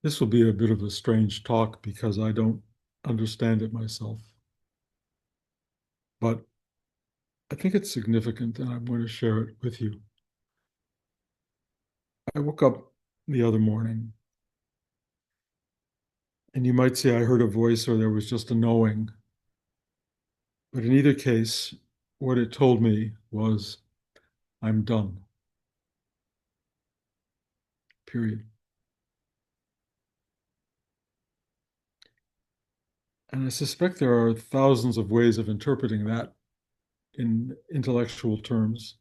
This will be a bit of a strange talk because I don't understand it myself, but I think it's significant and I'm going to share it with you. I woke up the other morning, and you might say I heard a voice or there was just a knowing, but in either case, what it told me was, I'm done, period. And I suspect there are thousands of ways of interpreting that in intellectual terms,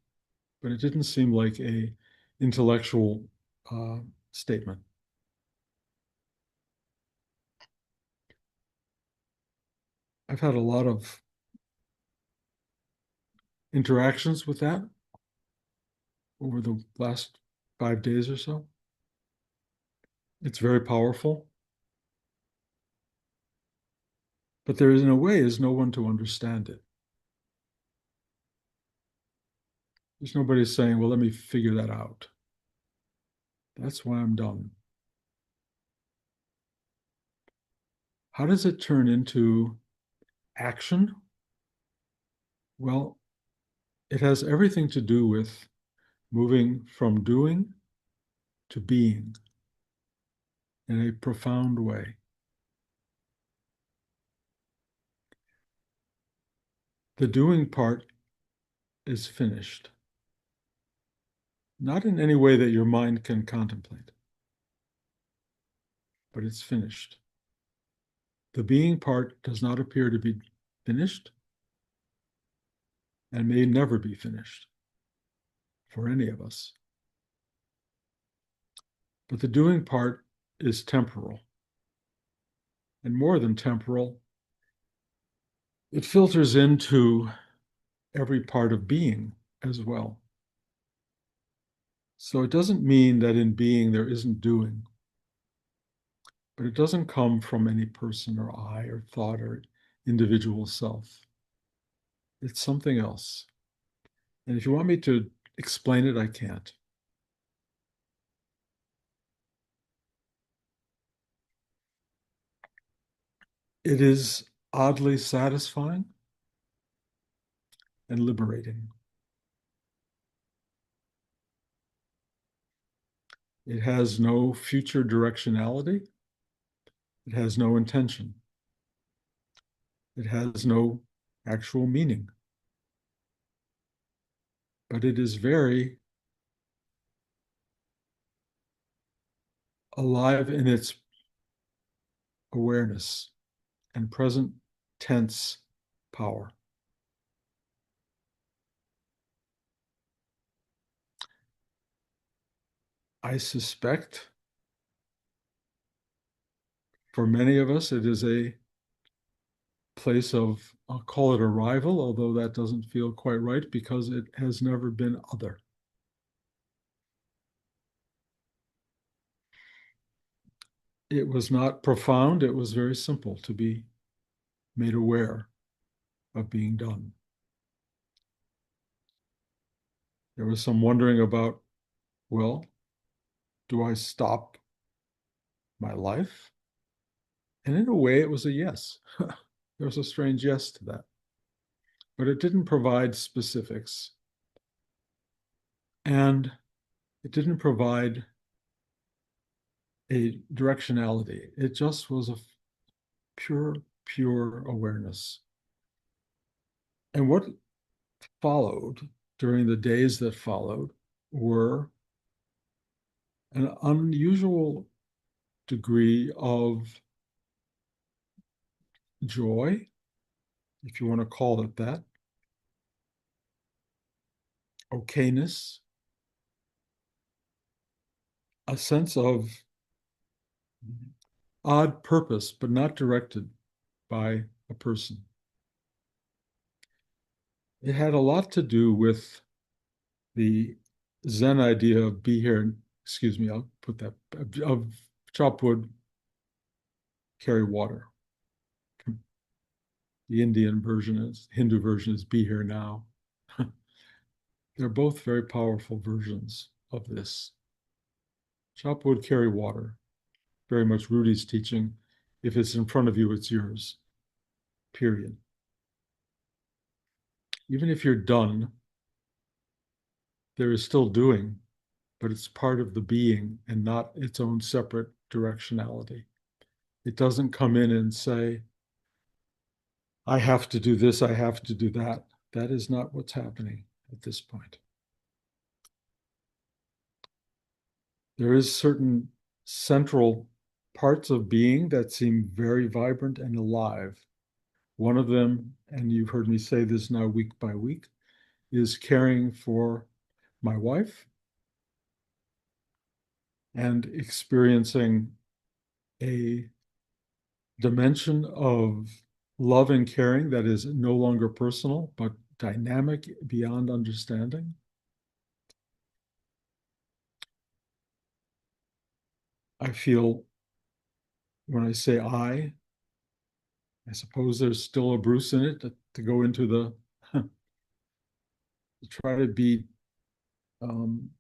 but it didn't seem like a intellectual uh, statement. I've had a lot of interactions with that over the last 5 days or so. It's very powerful, but there is, in a way, is no one to understand it. There's nobody saying, well, let me figure that out. That's why I'm done. How does it turn into action? Well, it has everything to do with moving from doing to being in a profound way. The doing part is finished, not in any way that your mind can contemplate, but it's finished. The being part does not appear to be finished and may never be finished for any of us. But the doing part is temporal. And more than temporal, it filters into every part of being as well. So it doesn't mean that in being there isn't doing, but it doesn't come from any person or I or thought or individual self. It's something else. And if you want me to explain it, I can't. It is oddly satisfying and liberating. It has no future directionality. It has no intention. It has no actual meaning. But it is very alive in its awareness and present tense power. I suspect for many of us, it is a place of, I'll call it arrival, although that doesn't feel quite right because it has never been other. It was not profound, it was very simple to be made aware of being done. There was some wondering about, well, do I stop my life? And in a way, it was a yes. There was a strange yes to that. But it didn't provide specifics. And it didn't provide a directionality. It just was a pure, pure awareness. And what followed during the days that followed were an unusual degree of joy, if you want to call it that, okayness, a sense of odd purpose, but not directed by a person. It had a lot to do with the Zen idea of be here, excuse me, I'll put that, of chop wood, carry water. The Indian version is, Hindu version is be here now. They're both very powerful versions of this. Chop wood, carry water. very much Rudy's teaching. If it's in front of you, it's yours, period. Even if you're done, there is still doing, but it's part of the being and not its own separate directionality. It doesn't come in and say, I have to do this, I have to do that. That is not what's happening at this point. There is certain central parts of being that seem very vibrant and alive. One of them, and you've heard me say this now week by week, is caring for my wife and experiencing a dimension of love and caring that is no longer personal, but dynamic beyond understanding. I feel when I say I suppose there's still a Bruce in it to go into the, to try to be um,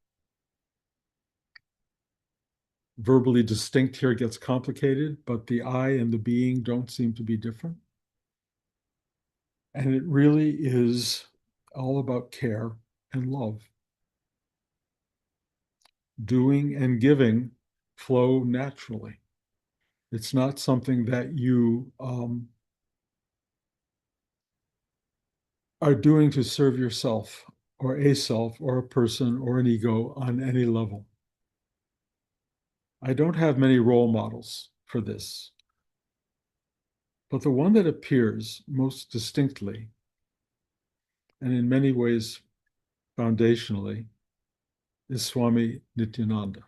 verbally distinct here gets complicated, but the I and the being don't seem to be different. And it really is all about care and love. Doing and giving flow naturally. It's not something that you are doing to serve yourself or a self or a person or an ego on any level. I don't have many role models for this, but the one that appears most distinctly and in many ways foundationally is Swami Nityananda,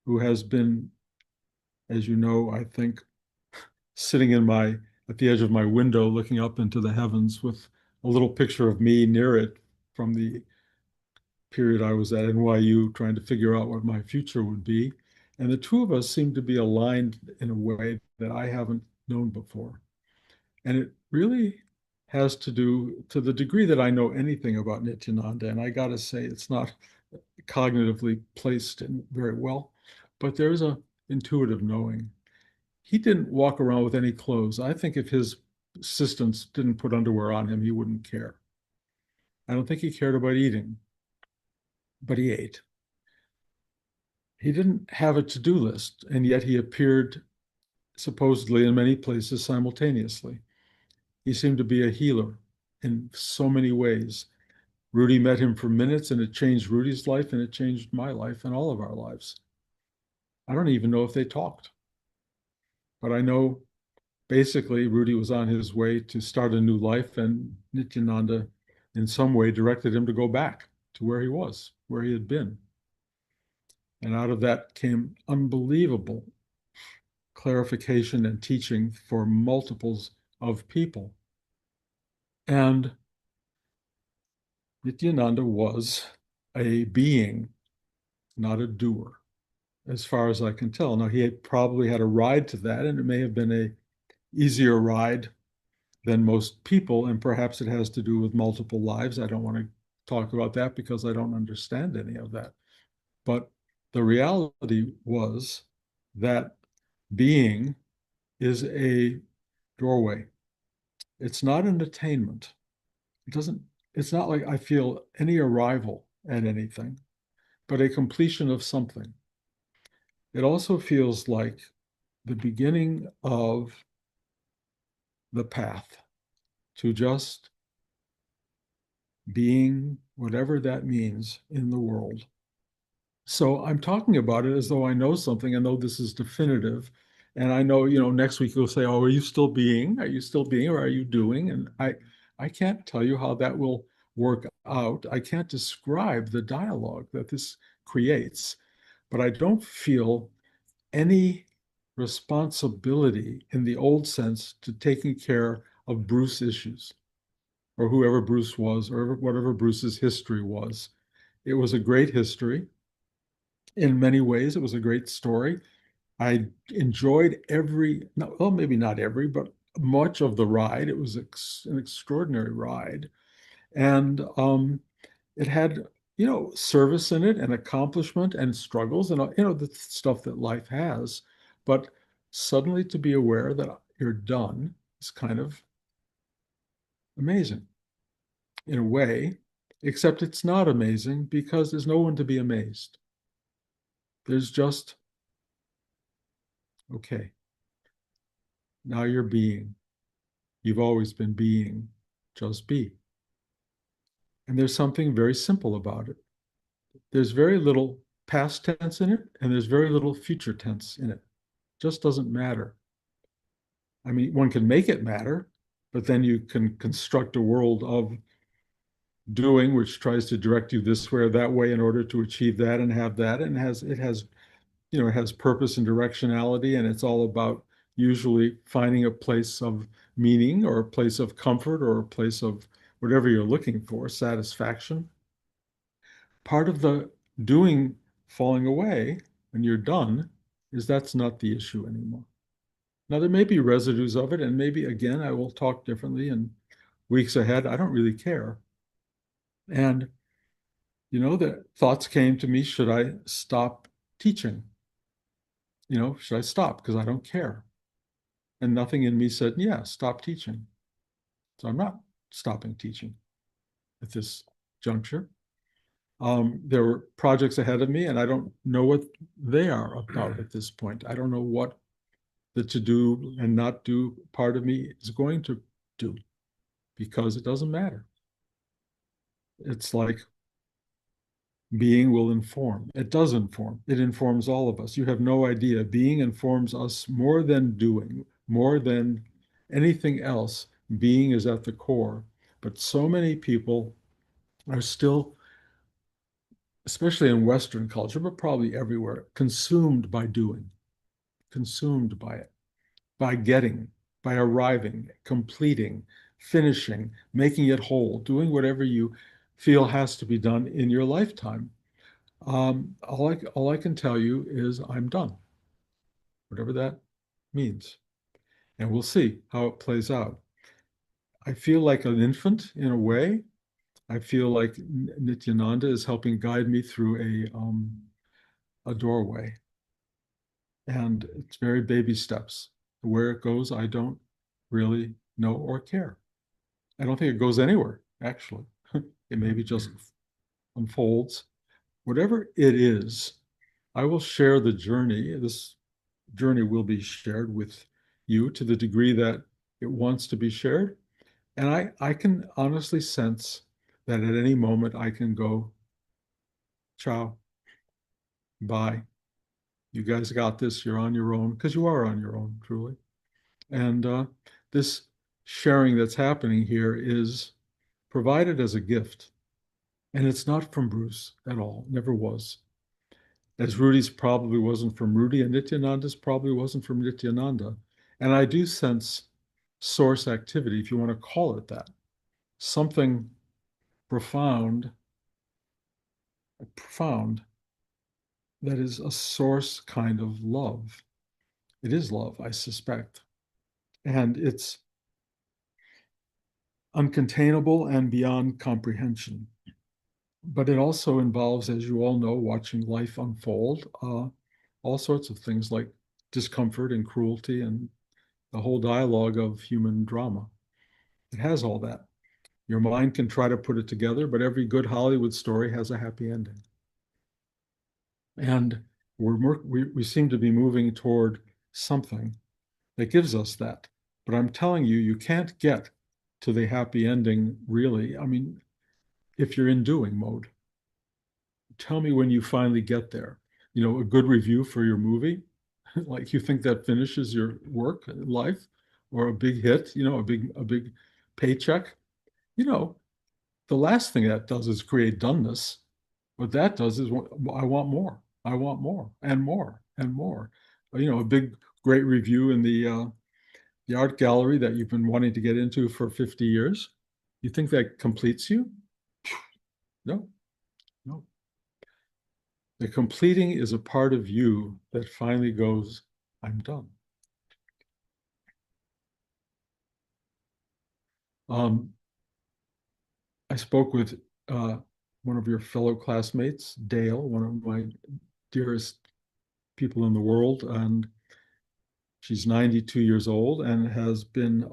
who has been, as you know, I think, sitting at the edge of my window looking up into the heavens with a little picture of me near it from the period I was at NYU trying to figure out what my future would be. And the two of us seem to be aligned in a way that I haven't known before. And it really has to do, to the degree that I know anything about Nityananda, and I got to say it's not cognitively placed in very well, but there's a intuitive knowing. He didn't walk around with any clothes. I think if his assistants didn't put underwear on him, he wouldn't care. I don't think he cared about eating, but he ate. He didn't have a to-do list, and yet he appeared supposedly in many places simultaneously. He seemed to be a healer in so many ways. Rudy met him for minutes, and it changed Rudy's life, and it changed my life and all of our lives. I don't even know if they talked, but I know basically Rudy was on his way to start a new life, and Nityananda, in some way, directed him to go back to where he was, where he had been. And out of that came unbelievable clarification and teaching for multiples of people. And Nityananda was a being, not a doer, as far as I can tell. Now, he had probably had a ride to that, and it may have been a easier ride than most people, and perhaps it has to do with multiple lives. I don't want to talk about that because I don't understand any of that. But the reality was that being is a doorway. It's not an attainment. It doesn't, it's not like I feel any arrival at anything, but a completion of something. It also feels like the beginning of the path to just being whatever that means in the world. So I'm talking about it as though I know something and though this is definitive. And I know, next week you'll say, oh, are you still being? Are you still being or are you doing? And I can't tell you how that will work out. I can't describe the dialogue that this creates, but I don't feel any responsibility in the old sense to taking care of Bruce issues or whoever Bruce was or whatever Bruce's history was. It was a great history. In many ways, it was a great story. I enjoyed well, maybe not every, but much of the ride. It was an extraordinary ride. And it had, service in it and accomplishment and struggles and, the stuff that life has. But suddenly to be aware that you're done is kind of amazing in a way, except it's not amazing because there's no one to be amazed. There's just, okay, now you're being. You've always been being. Just be. And there's something very simple about it. There's very little past tense in it, and there's very little future tense in it. It just doesn't matter. I mean, one can make it matter, but then you can construct a world of doing, which tries to direct you this way or that way in order to achieve that and have that. And it has purpose and directionality, and it's all about usually finding a place of meaning or a place of comfort or a place of whatever you're looking for, satisfaction. Part of the doing falling away when you're done is that's not the issue anymore. Now, there may be residues of it, and maybe again, I will talk differently in weeks ahead. I don't really care. And, the thoughts came to me, should I stop teaching? Should I stop? Because I don't care. And nothing in me said, yeah, stop teaching. So I'm not stopping teaching at this juncture. There were projects ahead of me, and I don't know what they are about at this point. I don't know what the to do and not do part of me is going to do because it doesn't matter. It's like being will inform. It does inform. It informs all of us. You have no idea. Being informs us more than doing, more than anything else. Being is at the core. But so many people are still, especially in Western culture, but probably everywhere, consumed by doing, consumed by it, by getting, by arriving, completing, finishing, making it whole, doing whatever you feel has to be done in your lifetime. All I can tell you is I'm done, whatever that means. And we'll see how it plays out. I feel like an infant in a way. I feel like Nityananda is helping guide me through a doorway. And it's very baby steps. Where it goes, I don't really know or care. I don't think it goes anywhere, actually. It maybe just unfolds. Whatever it is, I will share the journey. This journey will be shared with you to the degree that it wants to be shared. And I can honestly sense that at any moment I can go, ciao, bye. You guys got this. You're on your own, because you are on your own, truly. And this sharing that's happening here is provided as a gift. And it's not from Bruce at all, never was. As Rudy's probably wasn't from Rudy, and Nityananda's probably wasn't from Nityananda. And I do sense source activity, if you want to call it that, something profound, profound, that is a source kind of love. It is love, I suspect. And it's uncontainable and beyond comprehension. But it also involves, as you all know, watching life unfold, all sorts of things like discomfort and cruelty and the whole dialogue of human drama. It has all that. Your mind can try to put it together, but every good Hollywood story has a happy ending. And we seem to be moving toward something that gives us that. But I'm telling you, you can't get to the happy ending, really. I mean, if you're in doing mode, tell me when you finally get there. A good review for your movie, like you think that finishes your work life, or a big hit, a big paycheck. You know, the last thing that does is create doneness. What that does is I want more. I want more and more and more. A big great review in the art gallery that you've been wanting to get into for 50 years. You think that completes you? No, no. The completing is a part of you that finally goes, I'm done. Um, I spoke with one of your fellow classmates, Dale, one of my dearest people in the world, and she's 92 years old and has been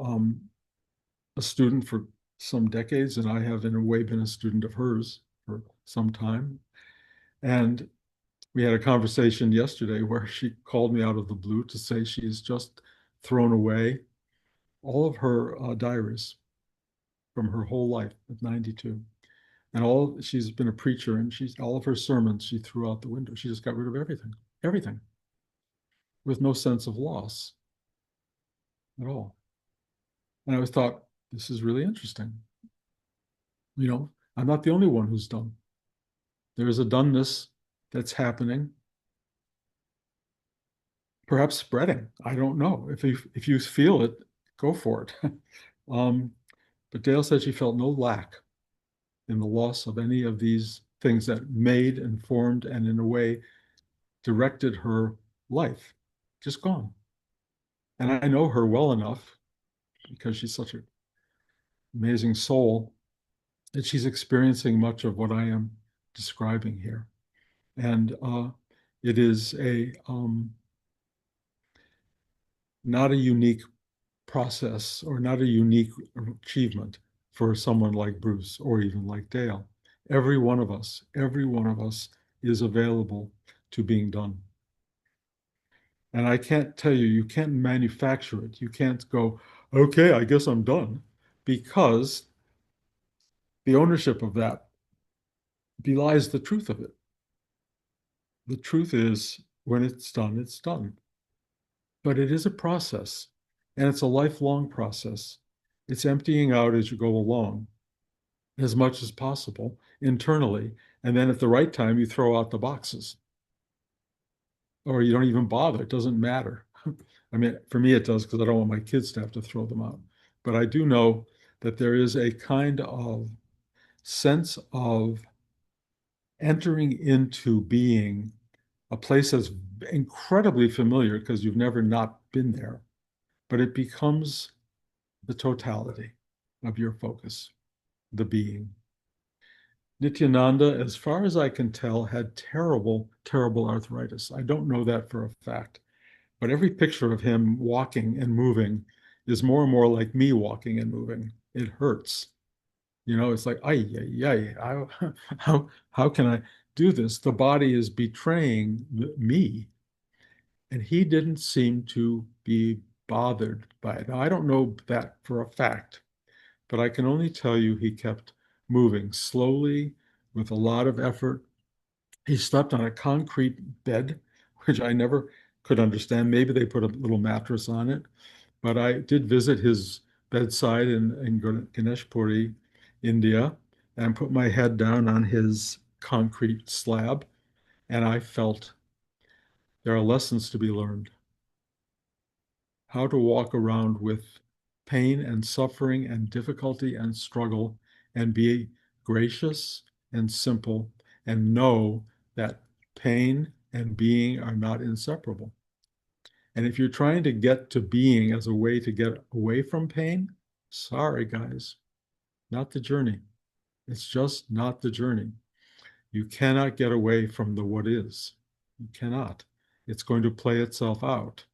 a student for some decades, and I have in a way been a student of hers for some time. And we had a conversation yesterday where she called me out of the blue to say she's just thrown away all of her diaries from her whole life at 92. And all she's been a preacher, and she's all of her sermons she threw out the window. She just got rid of everything, everything, with no sense of loss at all. And I always thought, this is really interesting. I'm not the only one who's done. There is a doneness that's happening, perhaps spreading. I don't know. If you feel it, go for it. um, but Dale said she felt no lack in the loss of any of these things that made and formed and in a way directed her life. Just gone. And I know her well enough because she's such an amazing soul that she's experiencing much of what I am describing here. And it is a not a unique process or not a unique achievement for someone like Bruce or even like Dale. Every one of us is available to being done. And I can't tell you, you can't manufacture it. You can't go, okay, I guess I'm done, because the ownership of that belies the truth of it. The truth is, when it's done, it's done. But it is a process, and it's a lifelong process. It's emptying out as you go along as much as possible internally. And then at the right time, you throw out the boxes, or you don't even bother. It doesn't matter. I mean, for me, it does, because I don't want my kids to have to throw them out. But I do know that there is a kind of sense of entering into being a place that's incredibly familiar because you've never not been there, but it becomes the totality of your focus, the being. Nityananda, as far as I can tell, had terrible, terrible arthritis. I don't know that for a fact, but every picture of him walking and moving is more and more like me walking and moving. It hurts. It's like, ay, ay, ay, how can I do this? The body is betraying me. And he didn't seem to be bothered by it. Now, I don't know that for a fact, but I can only tell you he kept moving slowly with a lot of effort. He slept on a concrete bed, which I never could understand. Maybe they put a little mattress on it, but I did visit his bedside in Ganeshpuri, India, and put my head down on his concrete slab, and I felt there are lessons to be learned. How to walk around with pain and suffering and difficulty and struggle and be gracious and simple and know that pain and being are not inseparable. And if you're trying to get to being as a way to get away from pain, sorry, guys, not the journey. It's just not the journey. You cannot get away from the what is. You cannot. It's going to play itself out.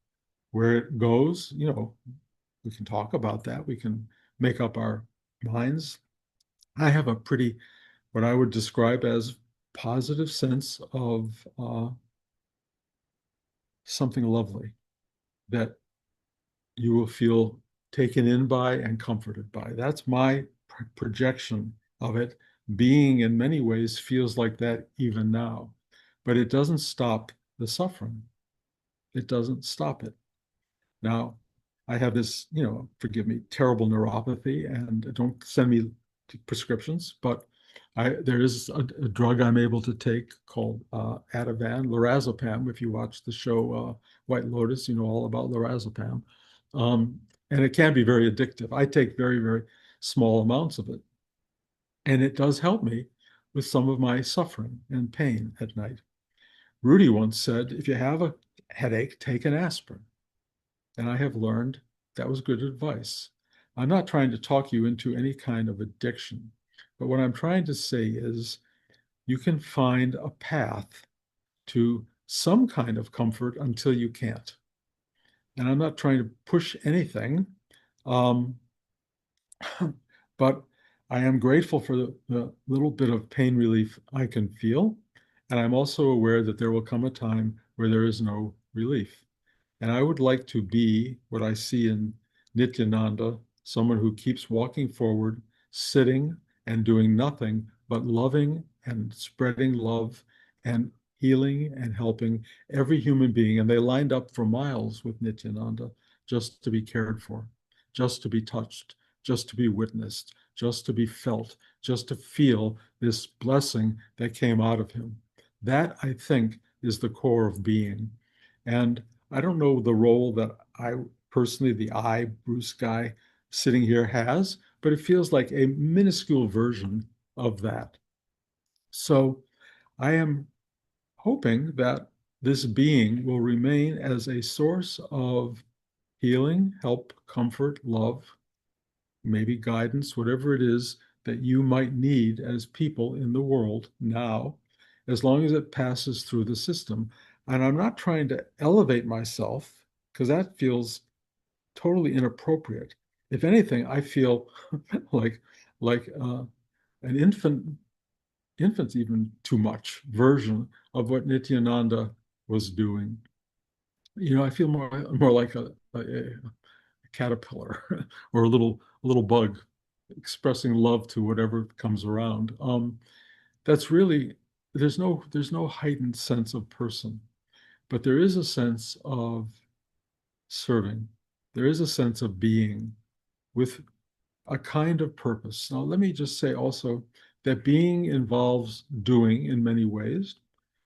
Where it goes, we can talk about that. We can make up our minds. I have a pretty, what I would describe as positive sense of something lovely that you will feel taken in by and comforted by. That's my projection of it. Being in many ways feels like that even now, but it doesn't stop the suffering. It doesn't stop it. Now, I have this, forgive me, terrible neuropathy, and don't send me prescriptions, but there is a drug I'm able to take called Ativan, lorazepam. If you watch the show White Lotus, you know all about lorazepam. And it can be very addictive. I take very, very small amounts of it. And it does help me with some of my suffering and pain at night. Rudy once said, if you have a headache, take an aspirin. And I have learned that was good advice. I'm not trying to talk you into any kind of addiction, but what I'm trying to say is you can find a path to some kind of comfort until you can't. And I'm not trying to push anything, um, but I am grateful for the little bit of pain relief I can feel. And I'm also aware that there will come a time where there is no relief. And I would like to be what I see in Nityananda, someone who keeps walking forward, sitting and doing nothing but loving and spreading love and healing and helping every human being. And they lined up for miles with Nityananda just to be cared for, just to be touched, just to be witnessed, just to be felt, just to feel this blessing that came out of him. That, I think, is the core of being. And I don't know the role that I personally, the I, Bruce guy, sitting here has, but it feels like a minuscule version of that. So I am hoping that this being will remain as a source of healing, help, comfort, love, maybe guidance, whatever it is that you might need as people in the world now, as long as it passes through the system. And I'm not trying to elevate myself because that feels totally inappropriate. If anything, I feel like like an infant's even too much version of what Nityananda was doing. I feel more like a caterpillar or a little bug expressing love to whatever comes around. That's really there's no heightened sense of person, but there is a sense of serving. There is a sense of being with a kind of purpose. Now, let me just say also that being involves doing in many ways.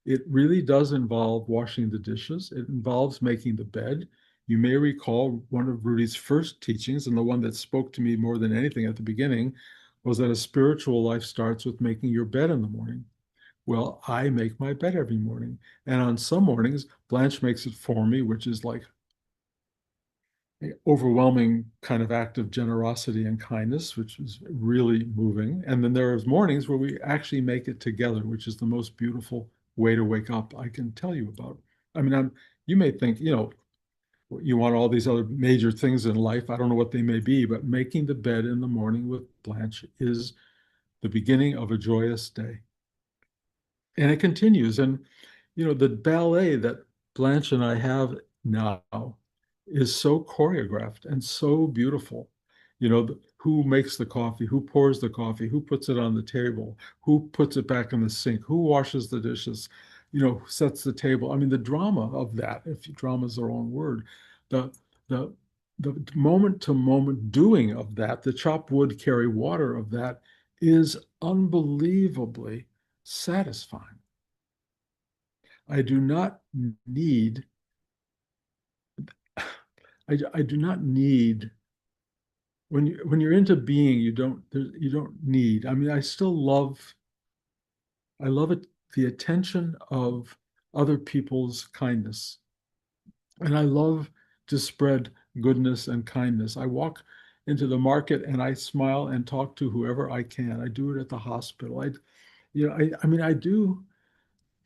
It really does involve washing the dishes. It involves making the bed. You may recall one of Rudy's first teachings, and the one that spoke to me more than anything at the beginning, was that a spiritual life starts with making your bed in the morning. Well, I make my bed every morning. And on some mornings, Blanche makes it for me, which is like overwhelming kind of act of generosity and kindness, which is really moving. And then there are mornings where we actually make it together, which is the most beautiful way to wake up I can tell you about. I mean, you may think, you want all these other major things in life. I don't know what they may be, but making the bed in the morning with Blanche is the beginning of a joyous day. And it continues. And, the ballet that Blanche and I have now is so choreographed and so beautiful. Who makes the coffee, who pours the coffee, who puts it on the table, who puts it back in the sink, who washes the dishes, sets the table. I mean, the drama of that, if drama is the wrong word, the the the moment to moment doing of that, the chop wood, carry water of that is unbelievably satisfying. I do not need, I do not need when you're into being, you don't need. I mean, I love it, the attention of other people's kindness. And I love to spread goodness and kindness. I walk into the market and I smile and talk to whoever I can. I do it at the hospital. I mean, I do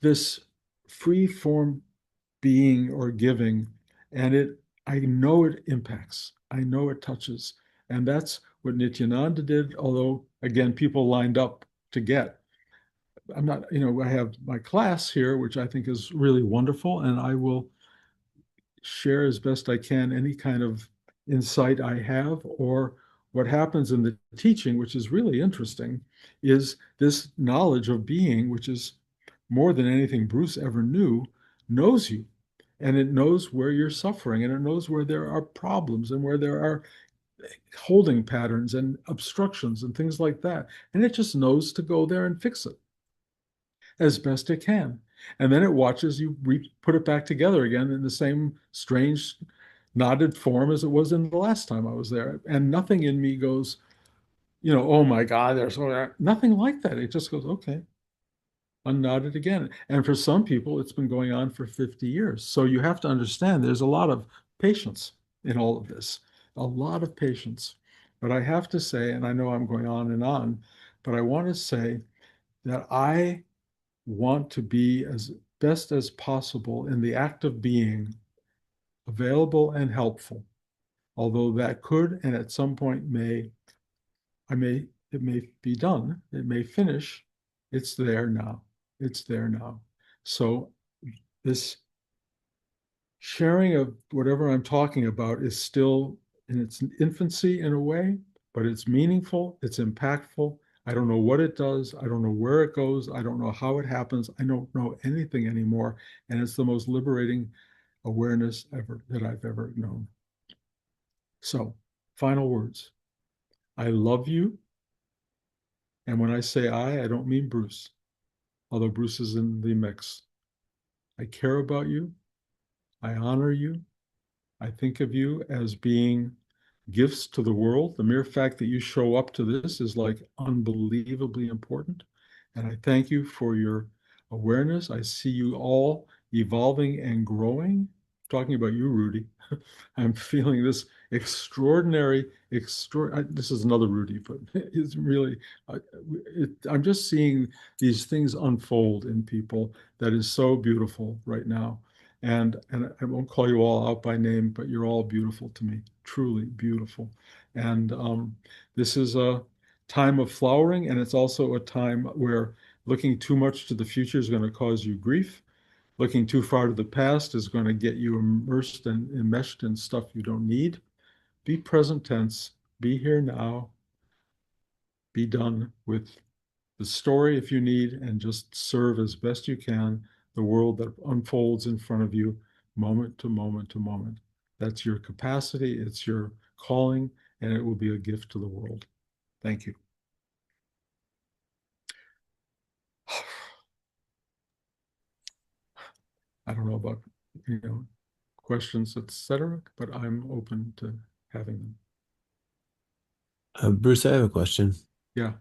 this free form being or giving, and I know it impacts. I know it touches. And that's what Nityananda did, although again, people lined up to get. I'm not, I have my class here, which I think is really wonderful, and I will share as best I can any kind of insight I have, or what happens in the teaching, which is really interesting, is this knowledge of being, which is more than anything Bruce ever knew, knows you. And it knows where you're suffering, and it knows where there are problems and where there are holding patterns and obstructions and things like that. And it just knows to go there and fix it as best it can. And then it watches you put it back together again in the same strange knotted form as it was in the last time I was there. And nothing in me goes, oh my God, there's nothing like that. It just goes, okay, unknotted again. And for some people, it's been going on for 50 years. So you have to understand there's a lot of patience in all of this, a lot of patience. But I have to say, and I know I'm going on and on, but I want to say that I want to be as best as possible in the act of being available and helpful, although that could and at some point it may be done, it may finish. It's there now. It's there now. So this sharing of whatever I'm talking about is still in its infancy in a way, but it's meaningful, it's impactful. I don't know what it does. I don't know where it goes. I don't know how it happens. I don't know anything anymore. And it's the most liberating awareness ever that I've ever known. So, final words. I love you. And when I say I don't mean Bruce, although Bruce is in the mix. I care about you. I honor you. I think of you as being gifts to the world. The mere fact that you show up to this is like unbelievably important. And I thank you for your awareness. I see you all evolving and growing. Talking about you, Rudy. I'm feeling this this is another Rudy, but it's really, I'm just seeing these things unfold in people that is so beautiful right now. And I won't call you all out by name, but you're all beautiful to me, truly beautiful. And this is a time of flowering, and it's also a time where looking too much to the future is going to cause you grief. Looking too far to the past is going to get you immersed and enmeshed in stuff you don't need. Be present tense, be here now, be done with the story if you need, and just serve as best you can the world that unfolds in front of you moment to moment to moment. That's your capacity, it's your calling, and it will be a gift to the world. Thank you. I don't know about, you know, questions, etc., but I'm open to having them. Bruce, I have a question. Yeah.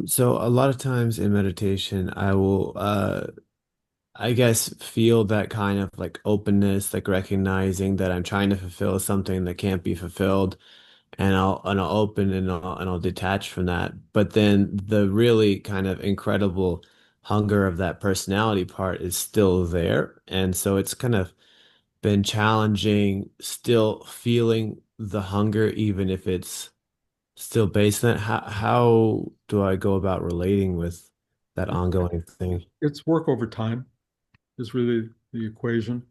So a lot of times in meditation, I will, I guess, feel that kind of like openness, like recognizing that I'm trying to fulfill something that can't be fulfilled, and I'll open and I'll detach from that. But then the really kind of incredible hunger of that personality part is still there, and so it's kind of been challenging, still feeling the hunger, even if it's still based on it. How do I go about relating with that ongoing thing? It's work over time is really the equation.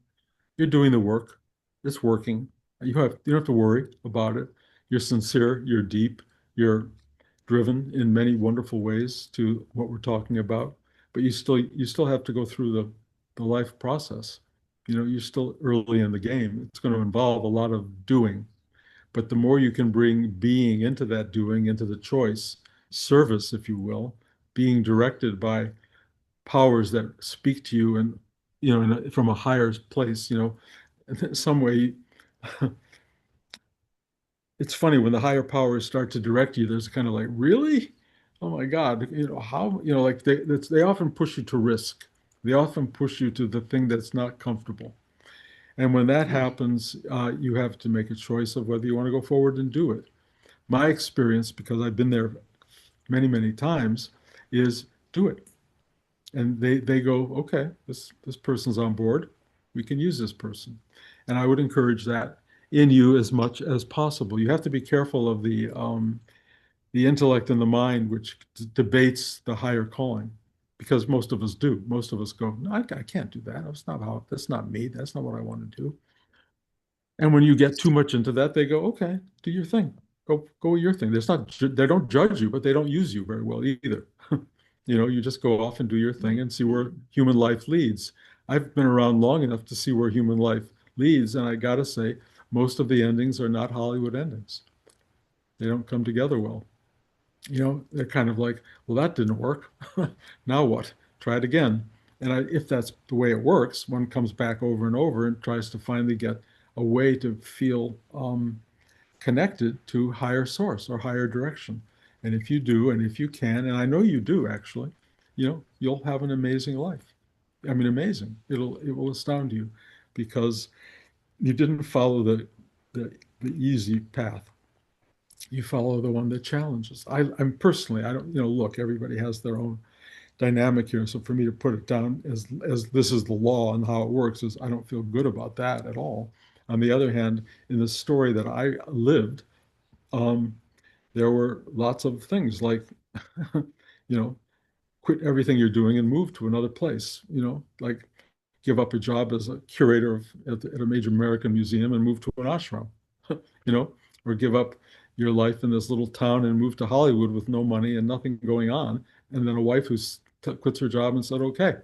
You're doing the work. It's working. You don't have to worry about it. You're sincere, you're deep, you're driven in many wonderful ways to what we're talking about, but you still have to go through the life process. You know, you're still early in the game. It's going to involve a lot of doing, but the more you can bring being into that doing, into the choice, service, if you will, being directed by powers that speak to you and from a higher place, in some way. It's funny when the higher powers start to direct you, there's kind of like, really? Oh my God, how, like they often push you to risk. They often push you to the thing that's not comfortable. And when that happens, you have to make a choice of whether you want to go forward and do it. My experience, because I've been there many, many times, is do it. And they go, okay, this person's on board. We can use this person. And I would encourage that in you as much as possible. You have to be careful of the intellect and the mind, which debates the higher calling, because most of us do. Most of us go, no, I can't do that. That's not me. That's not what I want to do. And when you get too much into that, they go, okay, do your thing. Go with your thing. They don't judge you, but they don't use you very well either. You just go off and do your thing and see where human life leads. I've been around long enough to see where human life leads, and I gotta say, most of the endings are not Hollywood endings. They don't come together well. They're kind of like, well, that didn't work. Now what? Try it again. And if that's the way it works, one comes back over and over and tries to finally get a way to feel connected to higher source or higher direction. And if you do, and if you can, and I know you do actually, you'll have an amazing life. I mean, amazing. It will astound you because you didn't follow the, the easy path. You follow the one that challenges. I'm personally, I don't, look, everybody has their own dynamic here. So for me to put it down as this is the law and how it works is I don't feel good about that at all. On the other hand, in the story that I lived, um, there were lots of things like, you know, quit everything you're doing and move to another place, like give up a job as a curator at a major American museum and move to an ashram, you know, or give up your life in this little town and move to Hollywood with no money and nothing going on. And then a wife who quits her job and said, okay,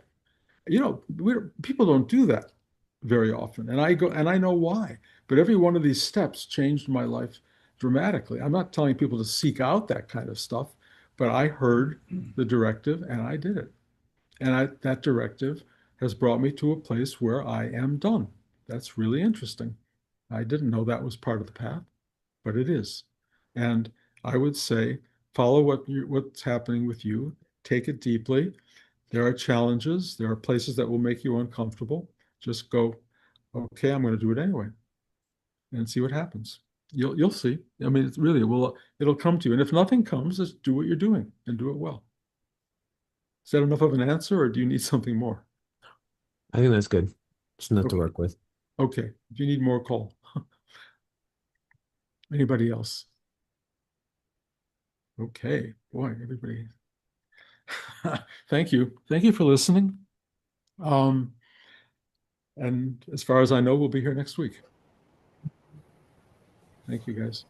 people don't do that very often. And I go, and I know why. But every one of these steps changed my life dramatically. I'm not telling people to seek out that kind of stuff, but I heard the directive and I did it. And that directive has brought me to a place where I am done. That's really interesting. I didn't know that was part of the path, but it is. And I would say follow what's happening with you, take it deeply. There are challenges, there are places that will make you uncomfortable. Just go, okay, I'm going to do it anyway and see what happens. You'll see. I mean, it's really it'll come to you. And if nothing comes, just do what you're doing and do it well. Is that enough of an answer, or do you need something more? I think that's good. It's enough to Okay. work with. Okay. If you need more, call. Anybody else? Okay. Boy, everybody. Thank you. Thank you for listening. Um, and as far as I know, we'll be here next week. Thank you, guys.